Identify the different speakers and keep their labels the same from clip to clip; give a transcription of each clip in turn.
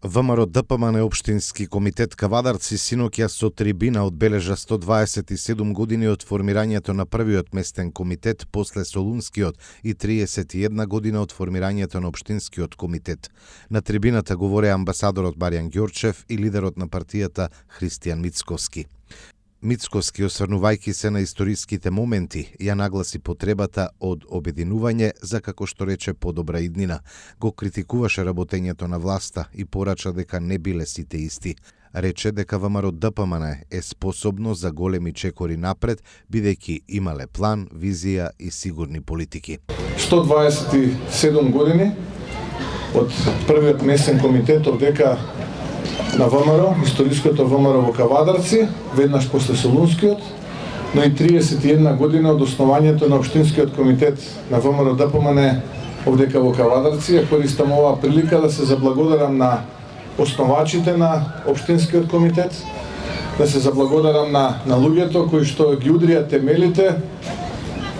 Speaker 1: ВМРО ДПМН општински комитет Кавадарци синоќа со трибина одбележа 127 години од формирањето на првиот местен комитет после Солунскиот и 31 година од формирањето на општинскиот комитет. На трибината говореа амбасадорот Маријан Ѓорчев и лидерот на партијата Христијан Мицковски. Мицковски, осврнувајќи се на историските моменти, ја нагласи потребата од обединување за, како што рече, подобра иднина. Го критикуваше работењето на власта и порача дека не биле сите исти. Рече дека ВМРО ДПМН е способно за големи чекори напред, бидејќи имале план, визија и сигурни политики.
Speaker 2: 127 години од првиот местен комитет од дека на ВМРО, историското ВМРО во Кавадарци, веднаш после Солунскиот, но и 31 година од основањето на општинскиот комитет на ВМРО ДПМН овдека во Кавадарци. Ја користам оваа прилика да се заблагодарам на основачите на општинскиот комитет, да се заблагодарам на луѓето кои што ги удрија темелите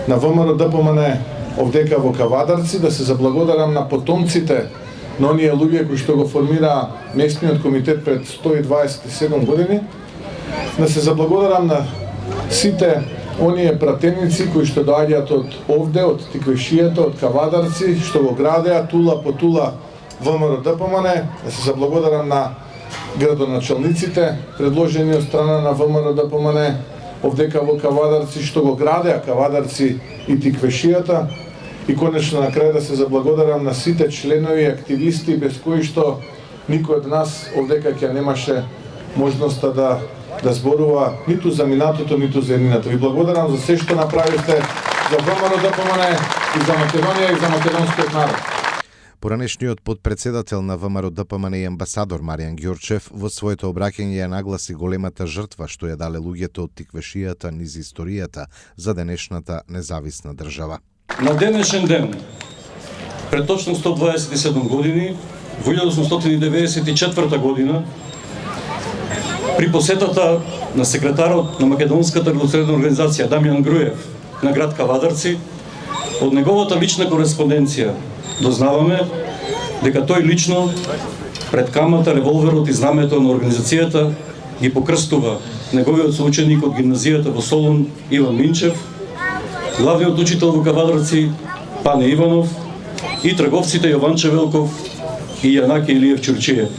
Speaker 2: на ВМРО ДПМН овдека во Кавадарци, да се заблагодарам на потомците на оние луѓе кои што го формираа местниот комитет пред 127 години, да се заблагодарам на сите оние пратеници кои што доаѓаат од овде, од Тиквешијата, од Кавадарци, што го градеа тула по тула ВМРО ДПМН, да се заблагодарам на градоначалниците, предложени од страна на ВМРО ДПМН овдека во Кавадарци, што го градеа Кавадарци и Тиквешијата. И конечно на крај да се заблагодарам на сите членови и активисти без кои што никој од нас овдека ќе немаше можноста да зборува ниту за минатото, ниту за еднината. Ви благодарам за се што направивте за ВМРО ДПМН и за Македонија и за македонскиот народ.
Speaker 1: Поранешниот подпредседател на ВМРО ДПМН и амбасадор Маријан Ѓорчев во своето обраќање ја нагласи големата жртва што ја дале луѓето од Тиквешијата низ историјата за денешната независна држава.
Speaker 3: На денешен ден, пред точно 127 години, во 1894 година, при посетата на секретарот на Македонската револуционарна организација Дамјан Груев на град Кавадарци, од неговата лична кореспонденција дознаваме дека тој лично пред камата револверот и знамето на организацијата ги покрстува неговиот соученик од гимназијата во Солун Иван Минчев, главниот учител во Кавадарци Пане Иванов и трговците Јованче Велков и Јанаки Илиев Чурчиев.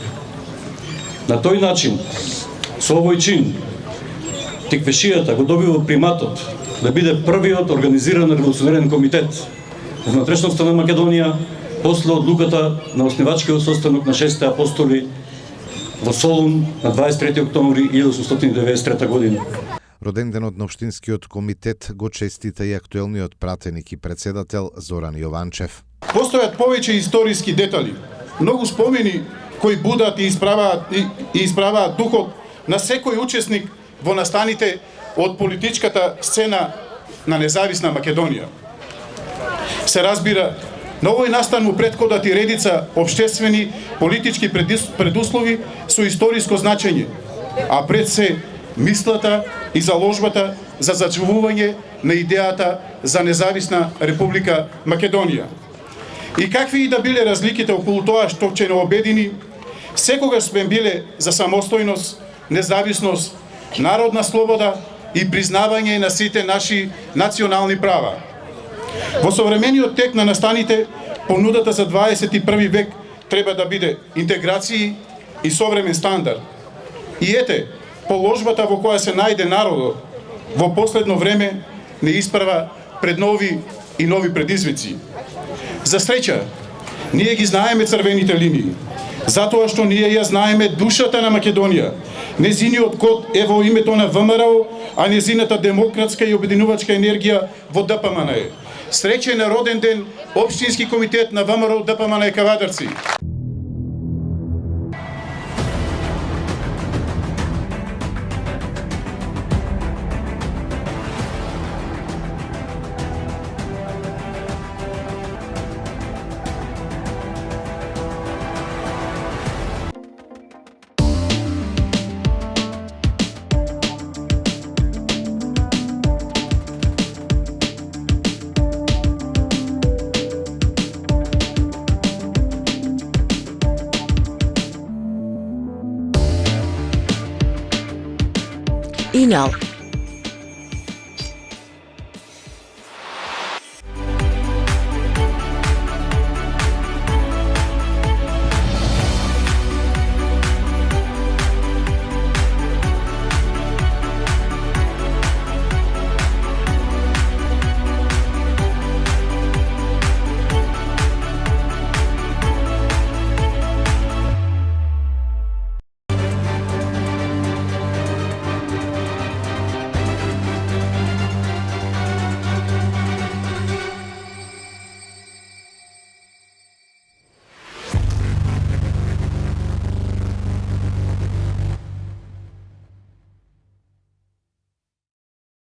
Speaker 3: На тој начин, со овој чин, Тиквешијата го добива приматот да биде првиот организиран револуционарен комитет во внатрешноста на Македонија после одлуката на основачкиот состанок на 6 апостоли во Солун на 23 октомври 1893 година.
Speaker 1: Роденденот на општинскиот комитет го честита и актуелниот пратеник и председател Зоран Јованчев.
Speaker 4: Постојат повеќе историски детали, многу спомени кои будат и исправаат духот на секој учесник во настаните од политичката сцена на независна Македонија. Се разбира, на овој настан му претходат и редица општествени политички предуслови со историско значење, а пред се мислата и заложбата за зачувување на идејата за независна Република Македонија. И какви и да биле разликите околу тоа што ќе не обедини, секогаш сме биле за самостојност, независност, народна слобода и признавање на сите наши национални права. Во современиот тек на настаните, понудата за 21 век треба да биде интеграција и современ стандард. И ете, положбата во која се најде народот во последно време не исправа пред нови и нови предизвици. За среќа, ние ги знаеме црвените линии, затоа што ние ја знаеме душата на Македонија. Незиниот код е во името на ВМРО, а незината демократска и обединувачка енергија во ДПМН е. Среќен роден ден, општински комитет на ВМРО ДПМН Кавадарци.
Speaker 5: e-mail